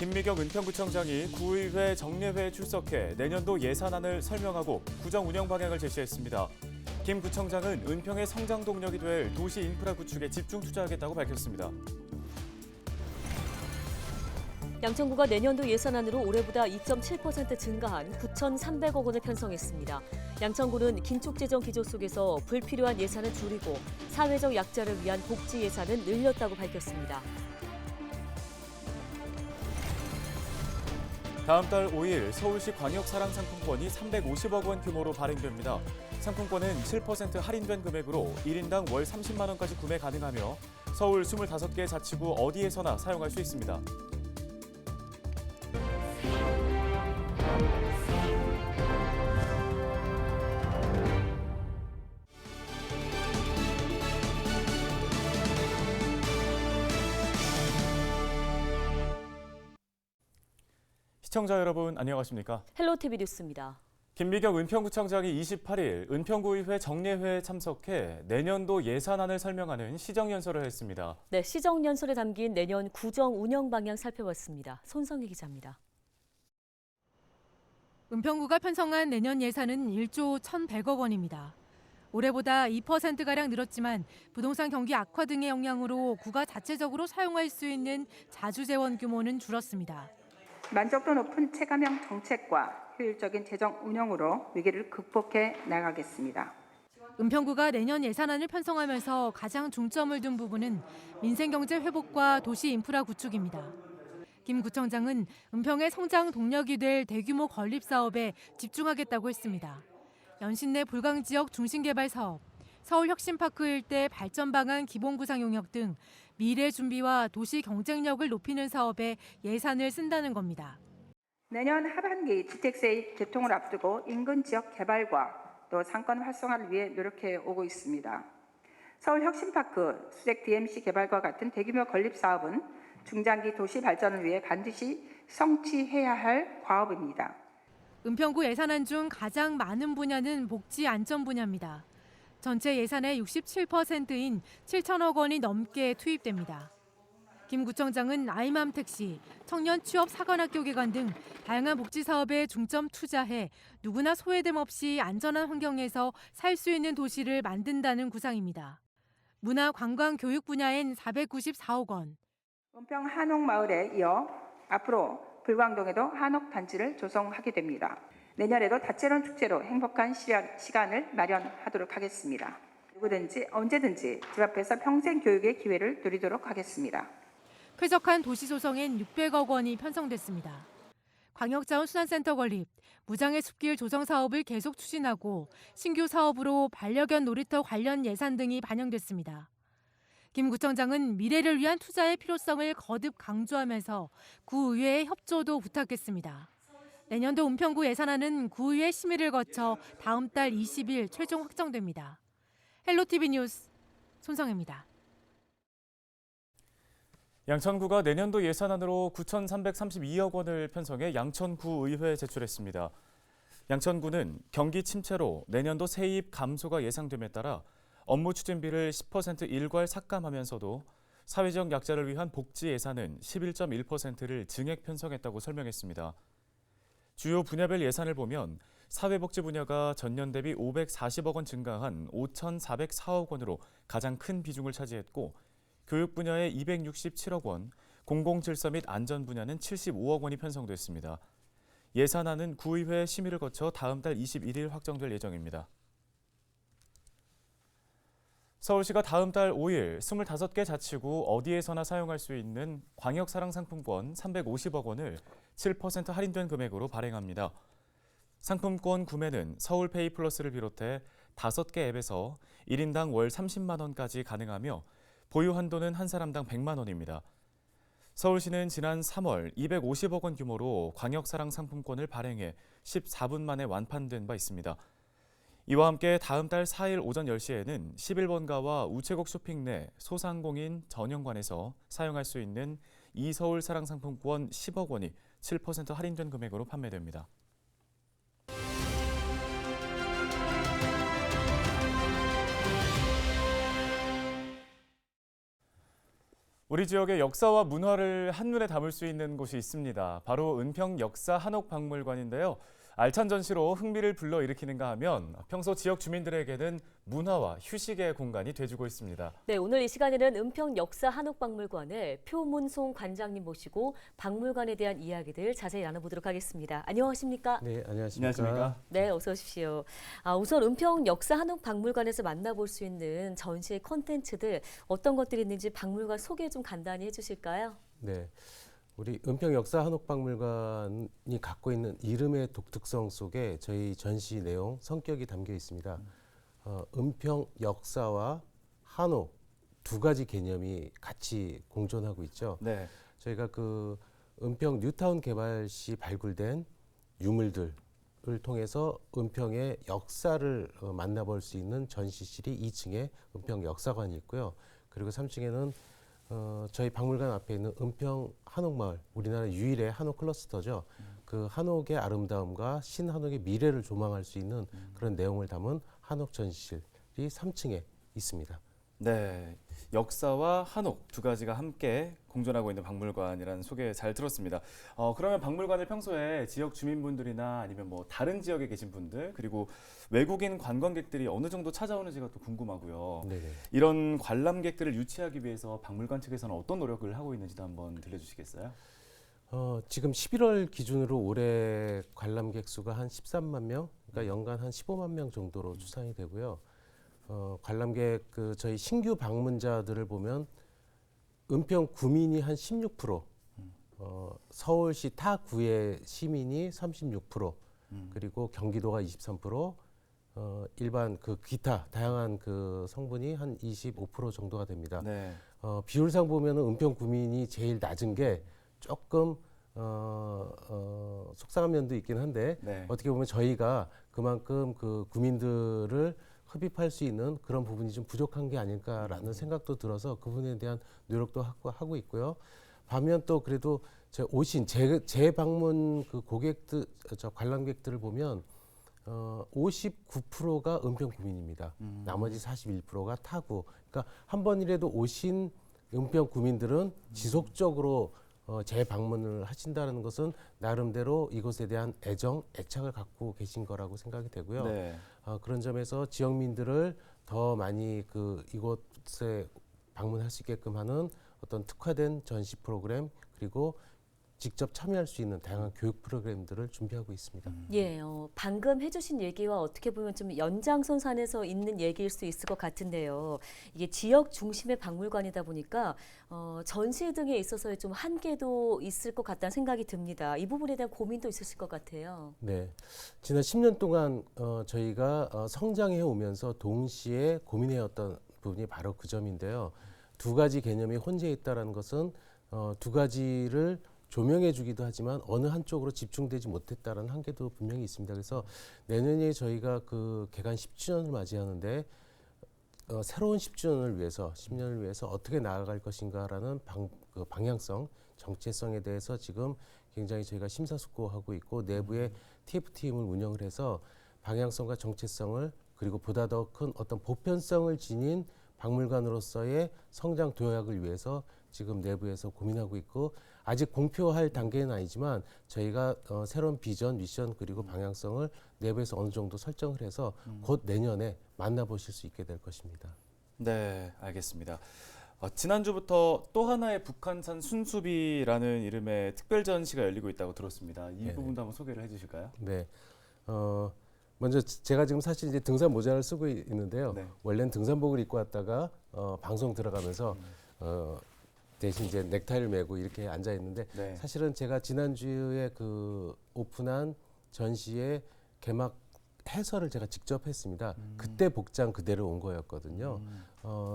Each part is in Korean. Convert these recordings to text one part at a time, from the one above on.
김미경 은평구청장이 구의회 정례회에 출석해 내년도 예산안을 설명하고 구정 운영 방향을 제시했습니다. 김 구청장은 은평의 성장 동력이 될 도시 인프라 구축에 집중 투자하겠다고 밝혔습니다. 양천구가 내년도 예산안으로 올해보다 2.7% 증가한 9,300억 원을 편성했습니다. 양천구는 긴축재정 기조 속에서 불필요한 예산을 줄이고 사회적 약자를 위한 복지 예산은 늘렸다고 밝혔습니다. 다음 달 5일 서울시 광역사랑상품권이 350억 원 규모로 발행됩니다. 상품권은 7% 할인된 금액으로 1인당 월 30만 원까지 구매 가능하며 서울 25개 자치구 어디에서나 사용할 수 있습니다. 시청자 여러분 안녕하십니까? 헬로티비 뉴스입니다. 김미경 은평구청장이 28일 은평구의회 정례회에 참석해 내년도 예산안을 설명하는 시정연설을 했습니다. 네, 시정연설에 담긴 내년 구정 운영 방향 살펴봤습니다. 손성희 기자입니다. 은평구가 편성한 내년 예산은 1조 1,100억 원입니다. 올해보다 2%가량 늘었지만 부동산 경기 악화 등의 영향으로 구가 자체적으로 사용할 수 있는 자주재원 규모는 줄었습니다. 만족도 높은 체감형 정책과 효율적인 재정 운영으로 위기를 극복해 나가겠습니다. 은평구가 내년 예산안을 편성하면서 가장 중점을 둔 부분은 민생경제 회복과 도시 인프라 구축입니다. 김 구청장은 은평의 성장 동력이 될 대규모 건립 사업에 집중하겠다고 했습니다. 연신내 불광지역 중심개발 사업, 서울혁신파크 일대 발전 방안 기본구상 용역 등 미래 준비와 도시 경쟁력을 높이는 사업에 예산을 쓴다는 겁니다. 내년 하반기 주택세입 개통을 앞두고 인근 지역 개발과 또 상권 활성화를 위해 노력해 오고 있습니다. 서울혁신파크, 수직 DMC 개발과 같은 대규모 건립 사업은 중장기 도시 발전을 위해 반드시 성취해야 할 과업입니다. 은평구 예산안 중 가장 많은 분야는 복지 안전 분야입니다. 전체 예산의 67%인 7천억 원이 넘게 투입됩니다. 김 구청장은 아이맘 택시, 청년 취업 사관학교 개관 등 다양한 복지 사업에 중점 투자해 누구나 소외됨 없이 안전한 환경에서 살 수 있는 도시를 만든다는 구상입니다. 문화, 관광, 교육 분야엔 494억 원. 은평 한옥마을에 이어 앞으로 불광동에도 한옥단지를 조성하게 됩니다. 내년에도 다채로운 축제로 행복한 시간을 마련하도록 하겠습니다. 누구든지 언제든지 집 앞에서 평생 교육의 기회를 누리도록 하겠습니다. 쾌적한 도시 조성엔 600억 원이 편성됐습니다. 광역자원순환센터 건립, 무장의 숲길 조성 사업을 계속 추진하고 신규 사업으로 반려견 놀이터 관련 예산 등이 반영됐습니다. 김 구청장은 미래를 위한 투자의 필요성을 거듭 강조하면서 구의회의 협조도 부탁했습니다. 내년도 은평구 예산안은 구의회 심의를 거쳐 다음 달 20일 최종 확정됩니다. 헬로티비 뉴스 손성혜입니다. 양천구가 내년도 예산안으로 9,332억 원을 편성해 양천구의회에 제출했습니다. 양천구는 경기 침체로 내년도 세입 감소가 예상됨에 따라 업무 추진비를 10% 일괄 삭감하면서도 사회적 약자를 위한 복지 예산은 11.1%를 증액 편성했다고 설명했습니다. 주요 분야별 예산을 보면 사회복지 분야가 전년 대비 540억 원 증가한 5,404억 원으로 가장 큰 비중을 차지했고 교육 분야에 267억 원, 공공질서 및 안전 분야는 75억 원이 편성됐습니다. 예산안은 구의회 심의를 거쳐 다음 달 21일 확정될 예정입니다. 서울시가 다음 달 5일 25개 자치구 어디에서나 사용할 수 있는 광역사랑상품권 350억 원을 7% 할인된 금액으로 발행합니다. 상품권 구매는 서울페이 플러스를 비롯해 5개 앱에서 1인당 월 30만 원까지 가능하며 보유 한도는 한 사람당 100만 원입니다. 서울시는 지난 3월 250억 원 규모로 광역사랑상품권을 발행해 14분 만에 완판된 바 있습니다. 이와 함께 다음 달 4일 오전 10시에는 11번가와 우체국 쇼핑 내 소상공인 전용관에서 사용할 수 있는 이서울 사랑상품권 10억 원이 7% 할인된 금액으로 판매됩니다. 우리 지역의 역사와 문화를 한눈에 담을 수 있는 곳이 있습니다. 바로 은평 역사 한옥박물관인데요. 알찬 전시로 흥미를 불러일으키는가 하면 평소 지역 주민들에게는 문화와 휴식의 공간이 돼주고 있습니다. 네, 오늘 이 시간에는 은평 역사 한옥박물관의 표문송 관장님 모시고 박물관에 대한 이야기들 자세히 나눠보도록 하겠습니다. 안녕하십니까? 네, 안녕하십니까. 안녕하십니까? 네, 어서 오십시오. 우선 은평 역사 한옥박물관에서 만나볼 수 있는 전시의 콘텐츠들 어떤 것들이 있는지 박물관 소개 좀 간단히 해주실까요? 네, 우리 은평 역사 한옥박물관이 갖고 있는 이름의 독특성 속에 저희 전시 내용, 성격이 담겨 있습니다. 은평 역사와 한옥 두 가지 개념이 같이 공존하고 있죠. 네. 저희가 그 은평 뉴타운 개발 시 발굴된 유물들을 통해서 은평의 역사를 만나볼 수 있는 전시실이 2층에 은평 역사관이 있고요. 그리고 3층에는 저희 박물관 앞에 있는 은평 한옥마을, 우리나라 유일의 한옥 클러스터죠. 그 한옥의 아름다움과 신한옥의 미래를 조망할 수 있는 그런 내용을 담은 한옥 전시실이 3층에 있습니다. 네, 역사와 한옥 두 가지가 함께 공존하고 있는 박물관이라는 소개 잘 들었습니다. 그러면 박물관을 평소에 지역 주민분들이나 아니면 뭐 다른 지역에 계신 분들 그리고 외국인 관광객들이 어느 정도 찾아오는지가 또 궁금하고요. 네네. 이런 관람객들을 유치하기 위해서 박물관 측에서는 어떤 노력을 하고 있는지도 한번 들려주시겠어요? 지금 11월 기준으로 올해 관람객 수가 한 13만 명, 그러니까 연간 한 15만 명 정도로 추산이 되고요. 관람객 저희 신규 방문자들을 보면 은평 구민이 한 16%, 서울시 타 구의 시민이 36%, 그리고 경기도가 23%, 일반 그 기타 다양한 그 성분이 한 25% 정도가 됩니다. 네. 비율상 보면은 은평 구민이 제일 낮은 게 조금 속상한 면도 있긴 한데 네. 어떻게 보면 저희가 그만큼 그 구민들을 흡입할 수 있는 그런 부분이 좀 부족한 게 아닐까라는 생각도 들어서 그 부분에 대한 노력도 하고 있고요. 반면 또 그래도 오신 재방문 그 고객들, 관람객들을 보면 59%가 은평 구민입니다. 나머지 41%가 타구. 그러니까 한 번이라도 오신 은평 구민들은 지속적으로 재방문을 하신다는 것은 나름대로 이곳에 대한 애정, 애착을 갖고 계신 거라고 생각이 되고요. 네. 그런 점에서 지역민들을 더 많이 이곳에 방문할 수 있게끔 하는 어떤 특화된 전시 프로그램 그리고 직접 참여할 수 있는 다양한 교육 프로그램들을 준비하고 있습니다. 예, 방금 해주신 얘기와 어떻게 보면 좀 연장선상에서 있는 얘기일 수 있을 것 같은데요. 이게 지역 중심의 박물관이다 보니까 전시 등에 있어서의 좀 한계도 있을 것 같다는 생각이 듭니다. 이 부분에 대한 고민도 있으실 것 같아요. 네, 지난 10년 동안 저희가 성장해 오면서 동시에 고민해왔던 부분이 바로 그 점인데요. 두 가지 개념이 혼재해 있다는 것은 두 가지를 조명해 주기도 하지만 어느 한쪽으로 집중되지 못했다는 한계도 분명히 있습니다. 그래서 내년에 저희가 그 개관 10주년을 맞이하는데 새로운 10주년을 위해서 10년을 위해서 어떻게 나아갈 것인가라는 방향성, 정체성에 대해서 지금 굉장히 저희가 심사숙고하고 있고 내부에 TF팀을 운영을 해서 방향성과 정체성을 그리고 보다 더 큰 어떤 보편성을 지닌 박물관으로서의 성장 도약을 위해서 지금 내부에서 고민하고 있고 아직 공표할 단계는 아니지만 저희가 새로운 비전, 미션 그리고 방향성을 내부에서 어느 정도 설정을 해서 곧 내년에 만나보실 수 있게 될 것입니다. 네, 알겠습니다. 지난주부터 또 하나의 북한산 순수비라는 이름의 특별 전시가 열리고 있다고 들었습니다. 이 네네. 부분도 한번 소개를 해주실까요? 네. 먼저 제가 지금 사실 이제 등산 모자를 쓰고 있는데요. 네. 원래는 등산복을 입고 왔다가 방송 들어가면서 대신 이제 넥타이를 메고 이렇게 앉아 있는데 네. 사실은 제가 지난주에 그 오픈한 전시의 개막 해설을 제가 직접 했습니다. 그때 복장 그대로 온 거였거든요.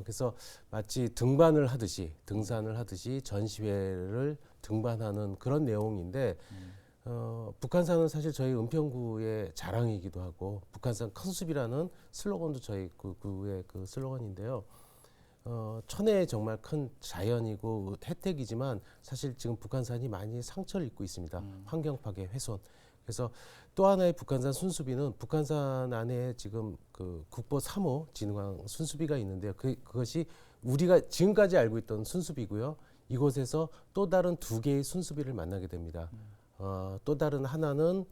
그래서 마치 등반을 하듯이 등산을 하듯이 전시회를 등반하는 그런 내용인데 북한산은 사실 저희 은평구의 자랑이기도 하고 북한산 큰숲이라는 슬로건도 저희 구의 그 슬로건인데요. 천혜의 정말 큰 자연이고 혜택이지만 사실 지금 북한산이 많이 상처를 입고 있습니다. 환경 파괴, 훼손. 그래서 또 하나의 북한산 순수비는 북한산 안에 지금 그 국보 3호 진광 순수비가 있는데요. 그것이 우리가 지금까지 알고 있던 순수비고요. 이곳에서 또 다른 두 개의 순수비를 만나게 됩니다. 또 다른 하나는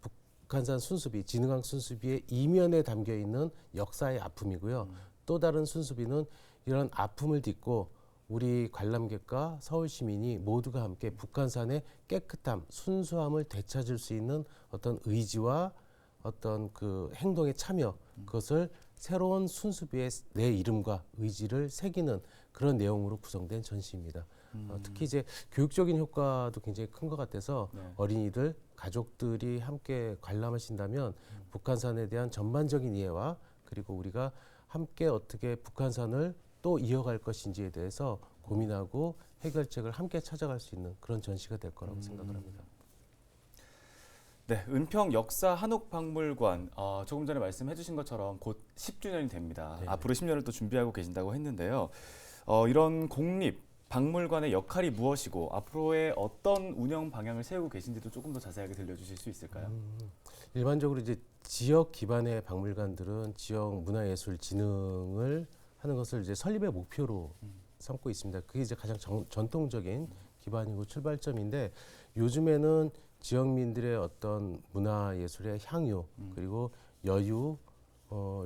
북한산 순수비, 진흥항 순수비의 이면에 담겨 있는 역사의 아픔이고요. 또 다른 순수비는 이런 아픔을 딛고 우리 관람객과 서울 시민이 모두가 함께 북한산의 깨끗함, 순수함을 되찾을 수 있는 어떤 의지와 어떤 그 행동에 참여, 그것을 새로운 순수비에 내 이름과 의지를 새기는 그런 내용으로 구성된 전시입니다. 특히 이제 교육적인 효과도 굉장히 큰 것 같아서 네. 어린이들, 가족들이 함께 관람하신다면 북한산에 대한 전반적인 이해와 그리고 우리가 함께 어떻게 북한산을 또 이어갈 것인지에 대해서 고민하고 해결책을 함께 찾아갈 수 있는 그런 전시가 될 거라고 생각을 합니다. 네, 은평 역사 한옥박물관 조금 전에 말씀해 주신 것처럼 곧 10주년이 됩니다. 네. 앞으로 10년을 또 준비하고 계신다고 했는데요. 이런 공립 박물관의 역할이 무엇이고 앞으로의 어떤 운영 방향을 세우고 계신지도 조금 더 자세하게 들려주실 수 있을까요? 일반적으로 이제 지역 기반의 박물관들은 지역 문화예술 진흥을 하는 것을 이제 설립의 목표로 삼고 있습니다. 그게 이제 가장 전통적인 기반이고 출발점인데 요즘에는 지역민들의 어떤 문화예술의 향유 그리고 여유,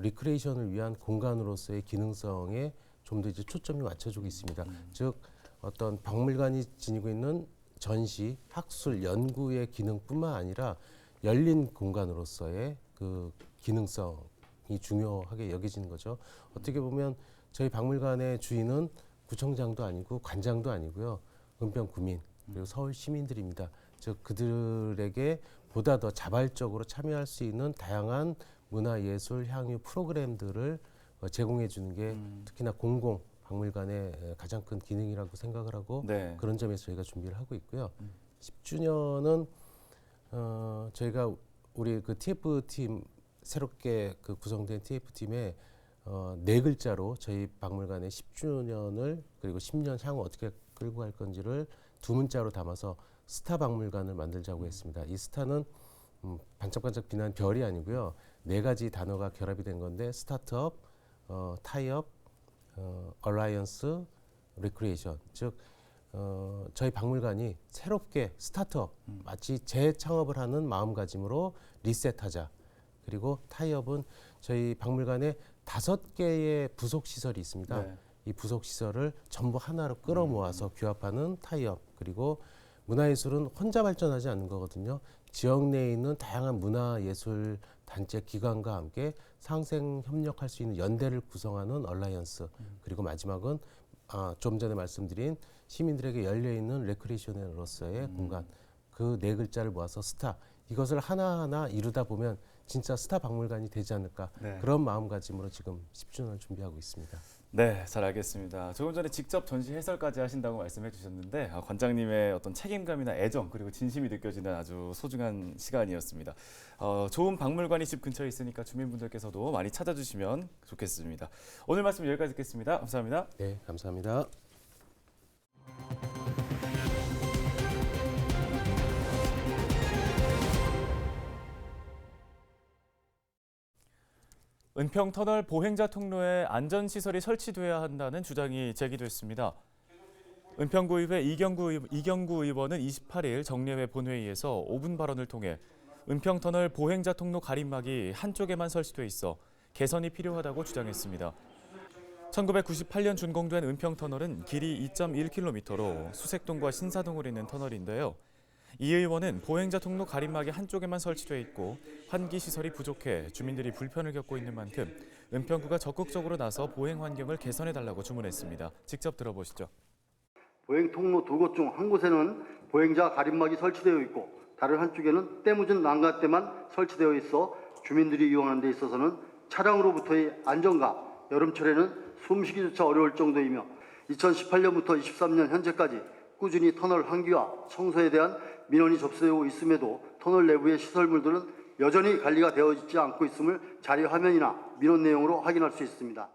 리크레이션을 위한 공간으로서의 기능성에 좀 더 이제 초점이 맞춰지고 있습니다. 즉 어떤 박물관이 지니고 있는 전시, 학술, 연구의 기능뿐만 아니라 열린 공간으로서의 그 기능성이 중요하게 여겨지는 거죠. 어떻게 보면 저희 박물관의 주인은 구청장도 아니고 관장도 아니고요. 은평구민 그리고 서울 시민들입니다. 즉 그들에게 보다 더 자발적으로 참여할 수 있는 다양한 문화예술 향유 프로그램들을 제공해 주는 게 특히나 공공 박물관의 가장 큰 기능이라고 생각을 하고 네. 그런 점에서 저희가 준비를 하고 있고요. 10주년은 저희가 우리 그 TF팀 새롭게 그 구성된 TF팀에 네 글자로 저희 박물관의 10주년을 그리고 10년 향후 어떻게 끌고 갈 건지를 두 문자로 담아서 스타 박물관을 만들자고 했습니다. 이 스타는 반짝반짝 빛나는 별이 아니고요. 네 가지 단어가 결합이 된 건데 스타트업, 타이업, 얼라이언스, 리크리에이션. 즉 저희 박물관이 새롭게 스타트업, 마치 재창업을 하는 마음가짐으로 리셋하자. 그리고 타이업은 저희 박물관에 5개의 부속시설이 있습니다. 네. 이 부속시설을 전부 하나로 끌어모아서 규합하는 타이업. 그리고 문화예술은 혼자 발전하지 않는 거거든요. 지역 내에 있는 다양한 문화예술 단체 기관과 함께 상생 협력할 수 있는 연대를 구성하는 얼라이언스. 그리고 마지막은 좀 전에 말씀드린 시민들에게 열려있는 레크레이션으로서의 공간. 그 네 글자를 모아서 스타. 이것을 하나하나 이루다 보면 진짜 스타 박물관이 되지 않을까. 네. 그런 마음가짐으로 지금 10주년을 준비하고 있습니다. 네, 잘 알겠습니다. 조금 전에 직접 전시 해설까지 하신다고 말씀해 주셨는데 관장님의 어떤 책임감이나 애정 그리고 진심이 느껴지는 아주 소중한 시간이었습니다. 좋은 박물관이 집 근처에 있으니까 주민분들께서도 많이 찾아주시면 좋겠습니다. 오늘 말씀 여기까지 듣겠습니다. 감사합니다. 네, 감사합니다. 은평터널 보행자 통로에 안전시설이 설치돼야 한다는 주장이 제기됐습니다. 은평구의회 이경구 의원은 28일 정례회 본회의에서 5분 발언을 통해 은평터널 보행자 통로 가림막이 한쪽에만 설치돼 있어 개선이 필요하다고 주장했습니다. 1998년 준공된 은평터널은 길이 2.1km로 수색동과 신사동을 잇는 터널인데요. 이 의원은 보행자 통로 가림막이 한쪽에만 설치돼 있고 환기 시설이 부족해 주민들이 불편을 겪고 있는 만큼 은평구가 적극적으로 나서 보행 환경을 개선해달라고 주문했습니다. 직접 들어보시죠. 보행 통로 두 곳 중 한 곳에는 보행자 가림막이 설치되어 있고 다른 한쪽에는 때묻은 난간대만 설치되어 있어 주민들이 이용하는 데 있어서는 차량으로부터의 안전과 여름철에는 숨쉬기조차 어려울 정도이며 2018년부터 23년 현재까지 꾸준히 터널 환기와 청소에 대한 민원이 접수되고 있음에도 터널 내부의 시설물들은 여전히 관리가 되어 있지 않고 있음을 자료 화면이나 민원 내용으로 확인할 수 있습니다.